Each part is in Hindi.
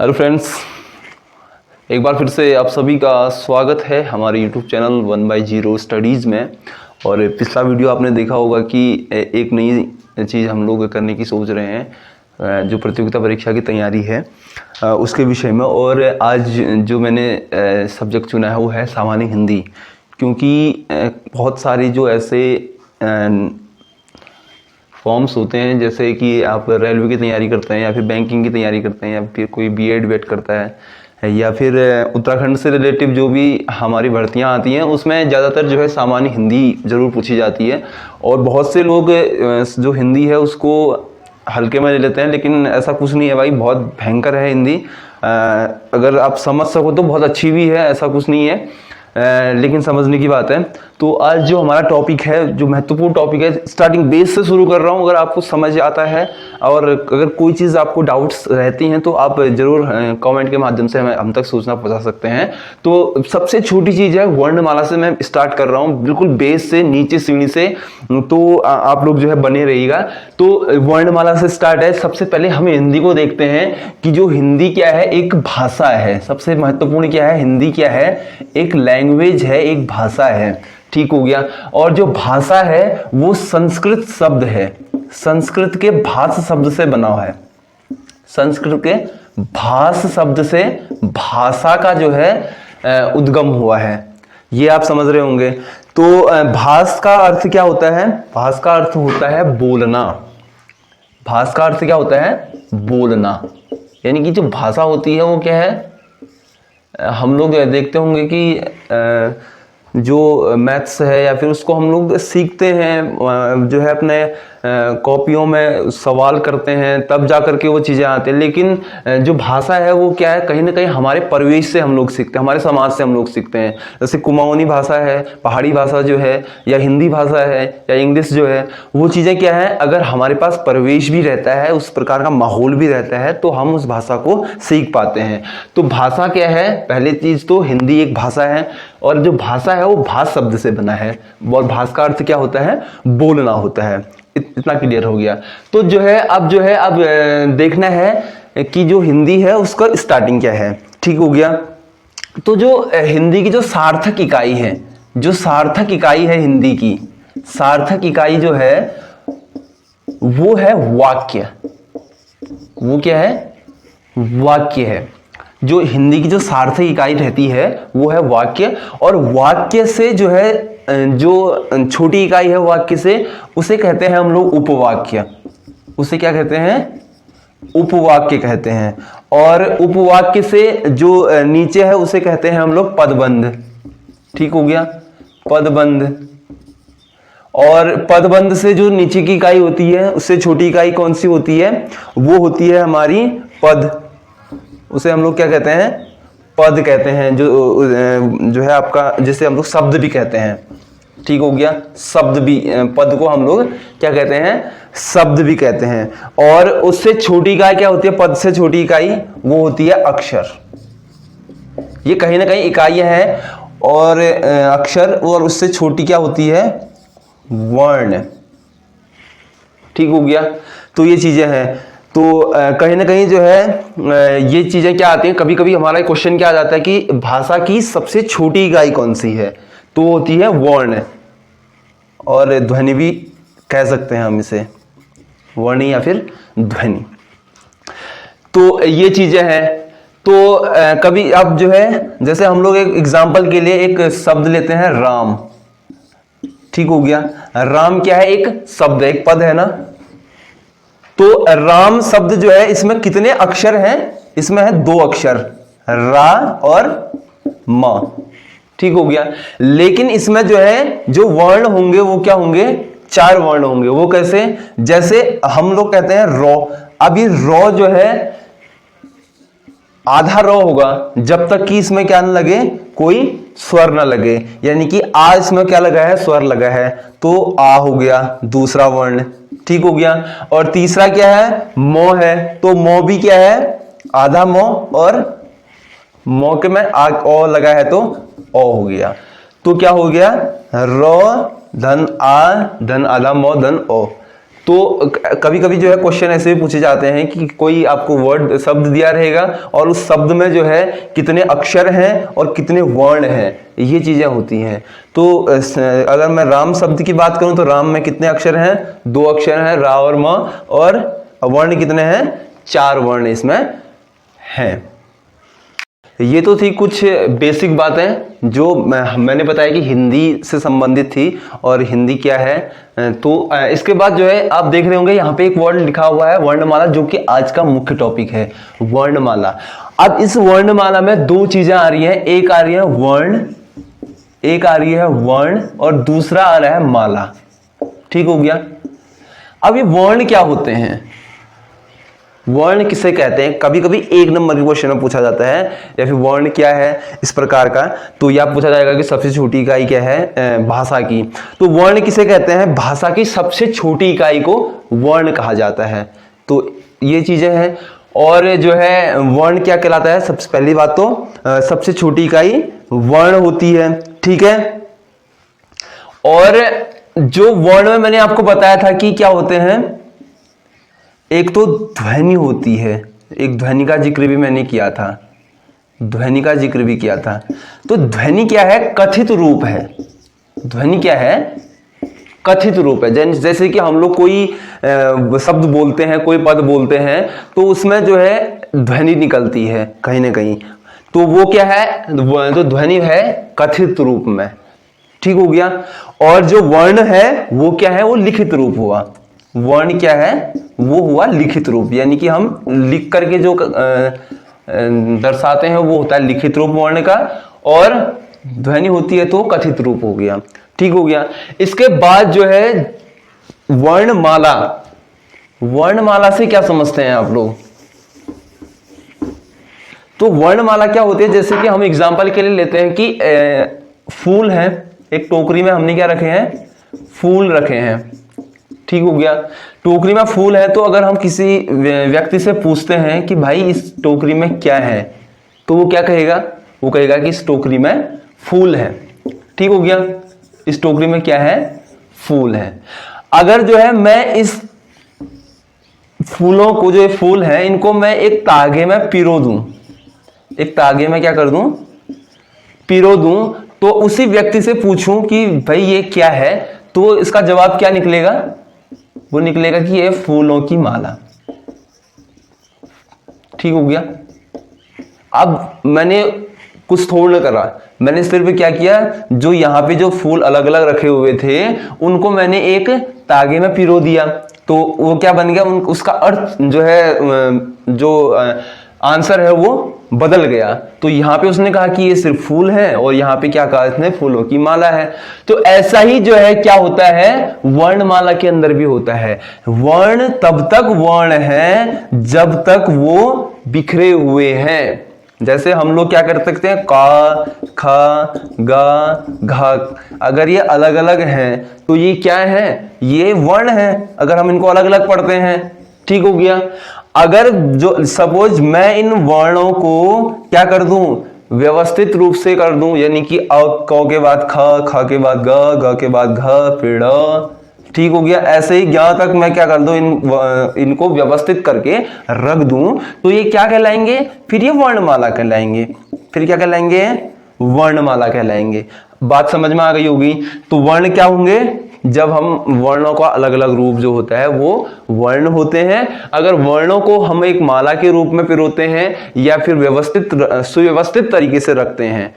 हेलो फ्रेंड्स, एक बार फिर से आप सभी का स्वागत है हमारे यूट्यूब चैनल 1/0 स्टडीज़ में। और पिछला वीडियो आपने देखा होगा कि एक नई चीज़ हम लोग करने की सोच रहे हैं जो प्रतियोगिता परीक्षा की तैयारी है उसके विषय में। और आज जो मैंने सब्जेक्ट चुना है वो है सामान्य हिंदी, क्योंकि बहुत सारी जो ऐसे फॉर्म्स होते हैं, जैसे कि आप रेलवे की तैयारी करते हैं या फिर बैंकिंग की तैयारी करते हैं या फिर कोई बीएड वेट करता है या फिर उत्तराखंड से रिलेटिव जो भी हमारी भर्तियां आती हैं उसमें ज़्यादातर जो है सामान्य हिंदी ज़रूर पूछी जाती है। और बहुत से लोग जो हिंदी है उसको हल्के में ले लेते हैं, लेकिन ऐसा कुछ नहीं है भाई, बहुत भयंकर है हिंदी। अगर आप समझ सको तो बहुत अच्छी भी है, ऐसा कुछ नहीं है, लेकिन समझने की बात है। तो आज जो हमारा टॉपिक है, जो महत्वपूर्ण टॉपिक है, स्टार्टिंग बेस से शुरू कर रहा हूँ। अगर आपको समझ आता है और अगर कोई चीज़ आपको डाउट्स रहती हैं तो आप ज़रूर कमेंट के माध्यम से हम तक सूचना पहुँचा सकते हैं। तो सबसे छोटी चीज़ है वर्णमाला से मैं स्टार्ट कर रहा हूँ, बिल्कुल बेस से, नीचे सीढ़ी से। तो आप लोग जो है बने रहिएगा। तो वर्णमाला से स्टार्ट है। सबसे पहले हम हिंदी को देखते हैं कि जो हिंदी क्या है, एक भाषा है। सबसे महत्वपूर्ण क्या है, हिंदी क्या है, एक लैंग्वेज है, एक भाषा है। ठीक हो गया। और जो भाषा है वो संस्कृत शब्द है, संस्कृत के भाष शब्द से बना हुआ है। संस्कृत के भाष शब्द से भाषा का जो है उद्गम हुआ है, ये आप समझ रहे होंगे। तो भाष का अर्थ क्या होता है? भाष का अर्थ होता है बोलना। भाष का अर्थ क्या होता है? बोलना। यानी कि जो भाषा होती है वो क्या है, हम लोग देखते होंगे कि जो मैथ्स है या फिर उसको हम लोग सीखते हैं, जो है अपने कॉपियों में सवाल करते हैं, तब जा करके वो चीज़ें आती हैं। लेकिन जो भाषा है वो क्या है, कहीं ना कहीं हमारे परिवेश से हम लोग सीखते हैं, हमारे समाज से हम लोग सीखते हैं। जैसे कुमाऊनी भाषा है, पहाड़ी भाषा जो है, या हिंदी भाषा है, या इंग्लिश जो है, वो चीज़ें क्या है, अगर हमारे पास परिवेश भी रहता है, उस प्रकार का माहौल भी रहता है, तो हम उस भाषा को सीख पाते हैं। तो भाषा क्या है, पहली चीज़ तो हिंदी एक भाषा है, और जो भाषा है वो भाष शब्द से बना है। और भाष का अर्थ क्या होता है? बोलना होता है। इतना क्लियर हो गया। तो जो है अब देखना है कि जो हिंदी है उसका स्टार्टिंग क्या है। ठीक हो गया। तो जो हिंदी की जो सार्थक इकाई है, जो सार्थक इकाई है हिंदी की, सार्थक इकाई जो है वो है वाक्य। वो क्या है? वाक्य है। जो हिंदी की जो सार्थक इकाई रहती है वो है वाक्य। और वाक्य से जो है, जो छोटी इकाई है वाक्य से, उसे कहते हैं हम लोग उपवाक्य। उसे क्या कहते हैं? उपवाक्य कहते हैं। और उपवाक्य से जो नीचे है उसे कहते हैं हम लोग पदबंध। ठीक हो गया, पदबंध। और पदबंध से जो नीचे की इकाई होती है, उससे छोटी इकाई कौन सी होती है? वो होती है हमारी पद। उसे हम लोग क्या कहते हैं? पद कहते हैं। जो है आपका, जिसे हम लोग शब्द भी कहते हैं। ठीक हो गया, शब्द भी, पद को हम लोग क्या कहते हैं? शब्द भी कहते हैं। और उससे छोटी इकाई क्या होती है? पद से छोटी इकाई वो होती है अक्षर। ये कहीं ना कहीं इकाइयां हैं, और अक्षर, और उससे छोटी क्या होती है? वर्ण। ठीक हो गया। तो ये चीजें हैं। तो कहीं ना कहीं जो है ये चीजें क्या आती हैं, कभी कभी हमारा क्वेश्चन क्या आ जाता है कि भाषा की सबसे छोटी इकाई कौन सी है? तो होती है वर्ण, और ध्वनि भी कह सकते हैं हम इसे, वर्णी या फिर ध्वनि। तो ये चीजें हैं। तो कभी अब जो है, जैसे हम लोग एक एग्जांपल के लिए एक शब्द लेते हैं, राम। ठीक हो गया। राम क्या है? एक शब्द, एक पद है ना। तो राम शब्द जो है, इसमें कितने अक्षर हैं? इसमें है 2 अक्षर, रा और म। ठीक हो गया। लेकिन इसमें जो है, जो वर्ण होंगे वो क्या होंगे? 4 वर्ण होंगे। वो कैसे? जैसे हम लोग कहते हैं रॉ। अब ये रॉ जो है आधा रॉ होगा जब तक कि इसमें क्या न लगे, कोई स्वर न लगे। यानी कि आ इसमें क्या लगा है? स्वर लगा है, तो आ हो गया दूसरा वर्ण। ठीक हो गया। और तीसरा क्या है? मो है, तो मो भी क्या है? आधा मो, और मो के में आ ओ लगा है तो ओ हो गया। तो क्या हो गया? रो धन आ धन आधा मो धन ओ। तो कभी कभी जो है क्वेश्चन ऐसे भी पूछे जाते हैं कि कोई आपको वर्ड शब्द दिया रहेगा और उस शब्द में जो है कितने अक्षर हैं और कितने वर्ण हैं, ये चीजें होती हैं। तो अगर मैं राम शब्द की बात करूं तो राम में कितने अक्षर हैं, 2 अक्षर हैं, रा और म, और वर्ण कितने हैं, 4 वर्ण इसमें हैं। ये तो थी कुछ बेसिक बातें जो मैंने बताया कि हिंदी से संबंधित थी और हिंदी क्या है। तो इसके बाद जो है आप देख रहे होंगे यहाँ पे एक वर्ड लिखा हुआ है वर्णमाला, जो कि आज का मुख्य टॉपिक है, वर्णमाला। अब इस वर्णमाला में 2 चीजें आ रही हैं, एक आ रही है वर्ण, एक आ रही है वर्ण और दूसरा आ रहा है माला। ठीक हो गया। अब ये वर्ण क्या होते हैं, वर्ण किसे कहते हैं, कभी कभी 1 नंबर के क्वेश्चन में पूछा जाता है, या फिर वर्ण क्या है इस प्रकार का, तो यह पूछा जाएगा कि सबसे छोटी इकाई क्या है भाषा की। तो वर्ण किसे कहते हैं, भाषा की सबसे छोटी इकाई को वर्ण कहा जाता है। तो ये चीजें हैं। और जो है वर्ण क्या कहलाता है, सबसे पहली बात तो सबसे छोटी इकाई वर्ण होती है। ठीक है। और जो वर्ण में मैंने आपको बताया था कि क्या होते हैं, एक तो ध्वनि होती है, एक ध्वनि का जिक्र भी मैंने किया था, ध्वनि का जिक्र भी किया था। तो ध्वनि क्या है, कथित रूप है। ध्वनि क्या है, कथित रूप है। जैसे कि हम लोग कोई शब्द बोलते हैं, कोई पद बोलते हैं, तो उसमें जो है ध्वनि निकलती है कहीं ना कहीं, तो वो क्या है, तो ध्वनि है कथित रूप में। ठीक हो गया। और जो वर्ण है वो क्या है, वो लिखित रूप हुआ। वर्ण क्या है, वो हुआ लिखित रूप, यानी कि हम लिख करके जो दर्शाते हैं वो होता है लिखित रूप वर्ण का, और ध्वनि होती है तो कथित रूप हो गया। ठीक हो गया। इसके बाद जो है वर्णमाला। वर्णमाला से क्या समझते हैं आप लोग, तो वर्णमाला क्या होती है, जैसे कि हम एग्जांपल के लिए लेते हैं कि फूल है, एक टोकरी में हमने क्या रखे हैं, फूल रखे हैं। ठीक हो गया। टोकरी में फूल है, तो अगर हम किसी व्यक्ति से पूछते हैं कि भाई इस टोकरी में क्या है, तो वो क्या कहेगा, वो कहेगा कि इस टोकरी में फूल है। ठीक हो गया। इस टोकरी में क्या है, फूल है। अगर जो है मैं इस फूलों को, जो फूल है, इनको मैं एक तागे में पिरो दूं, एक तागे में क्या कर दूं, पिरो दूं, तो उसी व्यक्ति से पूछूं कि भाई ये क्या है, तो इसका जवाब क्या निकलेगा, वो निकलेगा कि ये फूलों की माला। ठीक हो गया। अब मैंने कुछ थोड़ा ना करा, मैंने सिर्फ क्या किया, जो यहां पे जो फूल अलग अलग रखे हुए थे उनको मैंने एक तागे में पिरो दिया, तो वो क्या बन गया, उसका अर्थ जो है, जो आंसर है वो बदल गया। तो यहां पे उसने कहा कि ये सिर्फ फूल है, और यहां पे क्या कहा इसने, फूलों की माला है। तो ऐसा ही जो है क्या होता है, वर्णमाला के अंदर भी होता है। वर्ण तब तक वर्ण है जब तक वो बिखरे हुए हैं। जैसे हम लोग क्या कर सकते हैं, का, खा, गा, घा, अगर ये अलग अलग हैं तो ये क्या है, ये वर्ण है, अगर हम इनको अलग अलग पढ़ते हैं। ठीक हो गया। अगर जो सपोज मैं इन वर्णों को क्या कर दूं, व्यवस्थित रूप से कर दूं, यानी कि अ क के बाद ख, ख के बाद ग, ग के बाद घ, फिर ड़। ठीक हो गया। ऐसे ही ज्ञ तक मैं क्या कर दूं, इनको व्यवस्थित करके रख दूं, तो ये क्या कहलाएंगे, फिर ये वर्णमाला कहलाएंगे। फिर क्या कहलाएंगे, वर्णमाला कहलाएंगे। बात समझ में आ गई होगी। तो वर्ण क्या होंगे, जब हम वर्णों का अलग अलग रूप जो होता है वो वर्ण होते हैं। अगर वर्णों को हम एक माला के रूप में पिरोते हैं या फिर व्यवस्थित सुव्यवस्थित तरीके से रखते हैं,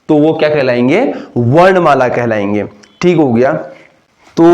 तो वो क्या कहलाएंगे, वर्णमाला कहलाएंगे। ठीक हो गया। तो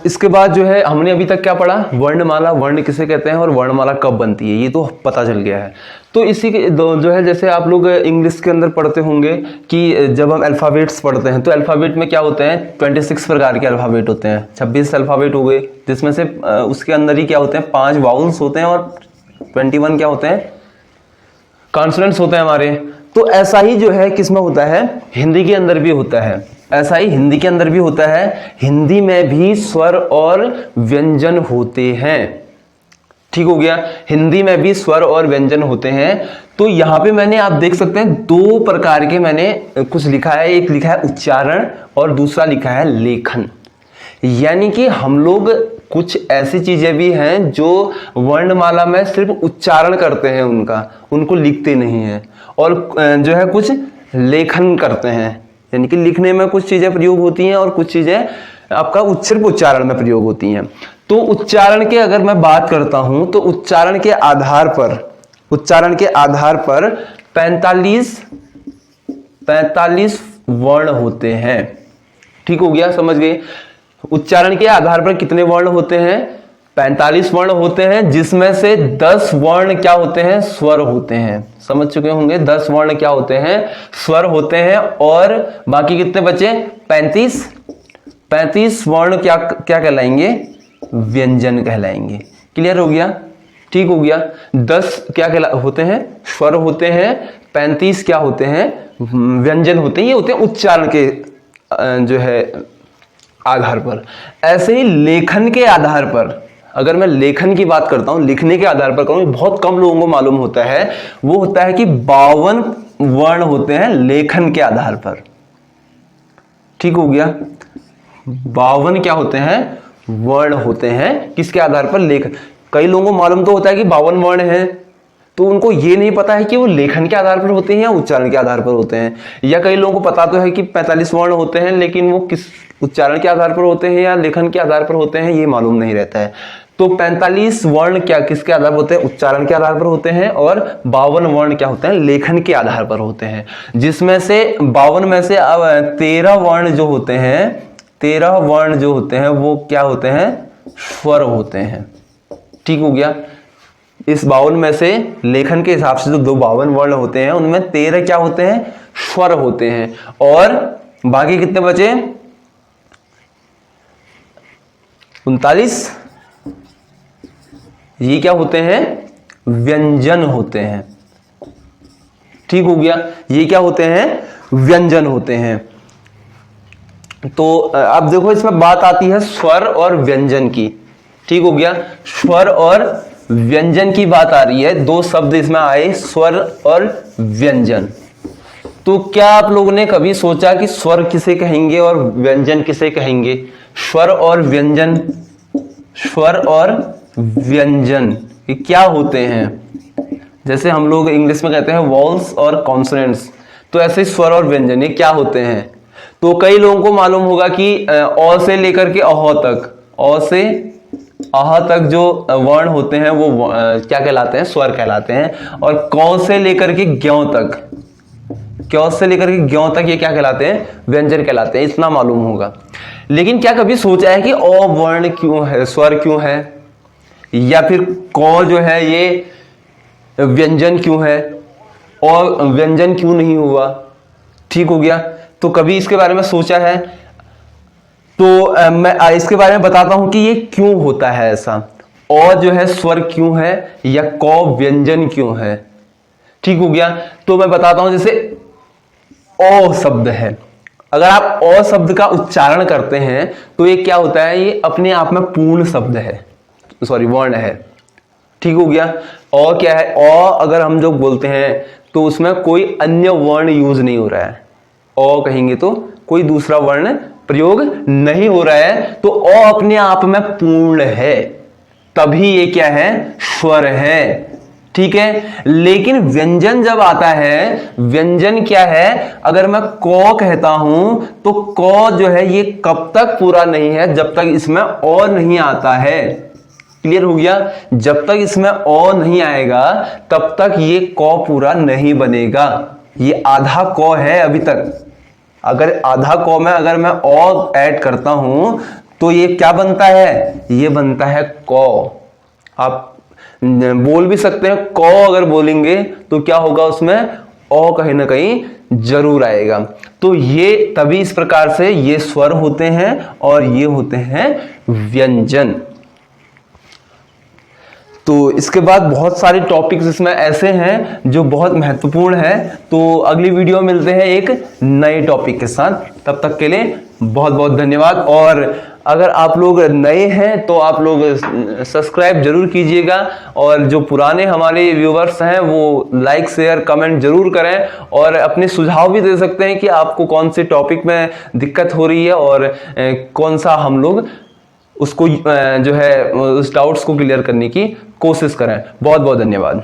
इसके बाद जो है हमने अभी तक क्या पढ़ा, वर्णमाला, वर्ण किसे कहते हैं और वर्णमाला कब बनती है, ये तो पता चल गया है। तो इसी के जो है, जैसे आप लोग इंग्लिश के अंदर पढ़ते होंगे कि जब हम अल्फ़ाबेट्स पढ़ते हैं, तो अल्फ़ाबेट में क्या होते हैं, 26 प्रकार के अल्फ़ाबेट होते हैं, 26 अल्फ़ाबेट हो गए, जिसमें से उसके अंदर ही क्या होते हैं, 5 वाउल्स होते हैं और 21 क्या होते हैं, कॉन्सोनेंट्स होते हैं हमारे। तो ऐसा ही जो है किसमें होता है, हिंदी के अंदर भी होता है। ऐसा ही हिंदी के अंदर भी होता है। हिंदी में भी स्वर और व्यंजन होते हैं। ठीक हो गया। हिंदी में भी स्वर और व्यंजन होते हैं। तो यहां पे मैंने, आप देख सकते हैं, 2 प्रकार के मैंने कुछ लिखा है। एक लिखा है उच्चारण और दूसरा लिखा है लेखन। यानी कि हम लोग कुछ ऐसी चीजें भी हैं जो वर्णमाला में सिर्फ उच्चारण करते हैं, उनको लिखते नहीं है, और जो है कुछ लेखन करते हैं, यानी कि लिखने में कुछ चीजें प्रयोग होती हैं और कुछ चीजें आपका सिर्फ उच्चारण में प्रयोग होती हैं। तो उच्चारण के अगर मैं बात करता हूं तो उच्चारण के आधार पर 45 वर्ण होते हैं। ठीक हो गया, समझ गए? उच्चारण के आधार पर कितने वर्ण होते हैं? 45 वर्ण होते हैं, जिसमें से 10 वर्ण क्या होते हैं? स्वर होते हैं। समझ चुके होंगे 10 वर्ण क्या होते हैं? स्वर होते हैं। और बाकी कितने बचे? 35 वर्ण क्या कहलाएंगे? व्यंजन कहलाएंगे। क्लियर हो गया? ठीक हो गया। 10 क्या होते हैं? स्वर होते हैं। 35 क्या होते हैं? व्यंजन होते हैं। ये होते हैं उच्चारण के जो है आधार पर। ऐसे ही लेखन के आधार पर, अगर मैं लेखन की बात करता हूं, लिखने के आधार पर करूं, बहुत कम लोगों को मालूम होता है, वो होता है कि 52 वर्ण होते हैं लेखन के आधार पर। ठीक हो गया? 52 क्या होते हैं? वर्ण होते हैं। किसके आधार पर? लेखन। कई लोगों को मालूम तो होता है कि 52 वर्ण हैं, तो उनको ये नहीं पता है कि वो लेखन के आधार पर होते हैं या उच्चारण के आधार पर होते हैं। या कई लोगों को पता तो है कि 45 वर्ण होते हैं, लेकिन वो किस उच्चारण के आधार पर होते हैं या लेखन के आधार पर होते हैं, ये मालूम नहीं रहता है। तो 45 वर्ण क्या किसके आधार पर होते हैं? उच्चारण के आधार पर होते हैं। और 52 वर्ण क्या होते हैं? लेखन के आधार पर होते हैं। जिसमें से 52 में से अब 13 वर्ण जो होते हैं, 13 वर्ण जो होते हैं वो क्या होते हैं? स्वर होते हैं। ठीक हो गया? इस 52 में से लेखन के हिसाब से जो 52 वर्ण होते हैं, उनमें 13 क्या होते हैं? स्वर होते हैं। और बाकी कितने बचे? 39। ये क्या होते हैं? व्यंजन होते हैं। ठीक हो गया? ये क्या होते हैं? व्यंजन होते हैं। तो अब देखो, इसमें बात आती है स्वर और व्यंजन की। ठीक हो गया? स्वर और व्यंजन की बात आ रही है। 2 शब्द इसमें आए, स्वर और व्यंजन। तो क्या आप लोगों ने कभी सोचा कि स्वर किसे कहेंगे और व्यंजन किसे कहेंगे? स्वर और व्यंजन, स्वर और व्यंजन ये क्या होते हैं? जैसे हम लोग इंग्लिश में कहते हैं वॉल्स और कॉन्सोनेंट्स, तो ऐसे स्वर और व्यंजन ये क्या होते हैं? तो कई लोगों को मालूम होगा कि अ से लेकर के अह तक, अ से आह तक जो वर्ण होते हैं वो क्या कहलाते हैं? स्वर कहलाते हैं। और कौ से लेकर के ज्ञों तक, क्यों से लेकर के ज्ञों तक ये क्या कहलाते हैं? व्यंजन कहलाते हैं। इतना मालूम होगा। लेकिन क्या कभी सोचा है कि अ वर्ण क्यों है, स्वर क्यों है, या फिर कौ जो है ये व्यंजन क्यों है और व्यंजन क्यों नहीं हुआ? ठीक हो गया? तो कभी इसके बारे में सोचा है? तो मैं इसके बारे में बताता हूं कि ये क्यों होता है ऐसा। और जो है स्वर क्यों है या कौ व्यंजन क्यों है? ठीक हो गया? तो मैं बताता हूं। जैसे ओ शब्द है, अगर आप ओ शब्द का उच्चारण करते हैं तो ये क्या होता है? ये अपने आप में पूर्ण शब्द है, सॉरी वर्ण है। ठीक हो गया? ओ क्या है? ओ अगर हम जो बोलते हैं तो उसमें कोई अन्य वर्ण यूज नहीं हो रहा है। ओ कहेंगे तो कोई दूसरा वर्ण प्रयोग नहीं हो रहा है, तो ओ अपने आप में पूर्ण है, तभी ये क्या है? स्वर है। ठीक है? लेकिन व्यंजन जब आता है, व्यंजन क्या है? अगर मैं कौ कहता हूं तो कौ जो है ये कब तक पूरा नहीं है? जब तक इसमें ओ नहीं आता है। क्लियर हो गया? जब तक इसमें ओ नहीं आएगा तब तक ये कौ पूरा नहीं बनेगा। ये आधा कौ है अभी तक। अगर आधा कौ में अगर मैं ओ ऐड करता हूं तो ये क्या बनता है? ये बनता है कौ। आप बोल भी सकते हैं कौ, अगर बोलेंगे तो क्या होगा? उसमें ओ कहीं ना कहीं जरूर आएगा। तो ये तभी इस प्रकार से ये स्वर होते हैं और ये होते हैं व्यंजन। तो इसके बाद बहुत सारे टॉपिक्स इसमें ऐसे हैं जो बहुत महत्वपूर्ण है। तो अगली वीडियो में मिलते हैं एक नए टॉपिक के साथ। तब तक के लिए बहुत बहुत धन्यवाद। और अगर आप लोग नए हैं तो आप लोग सब्सक्राइब जरूर कीजिएगा, और जो पुराने हमारे व्यूवर्स हैं वो लाइक शेयर कमेंट जरूर करें, और अपने सुझाव भी दे सकते हैं कि आपको कौन से टॉपिक में दिक्कत हो रही है और कौन सा हम लोग उसको जो है उस डाउट्स को क्लियर करने की कोशिश करें। बहुत बहुत धन्यवाद।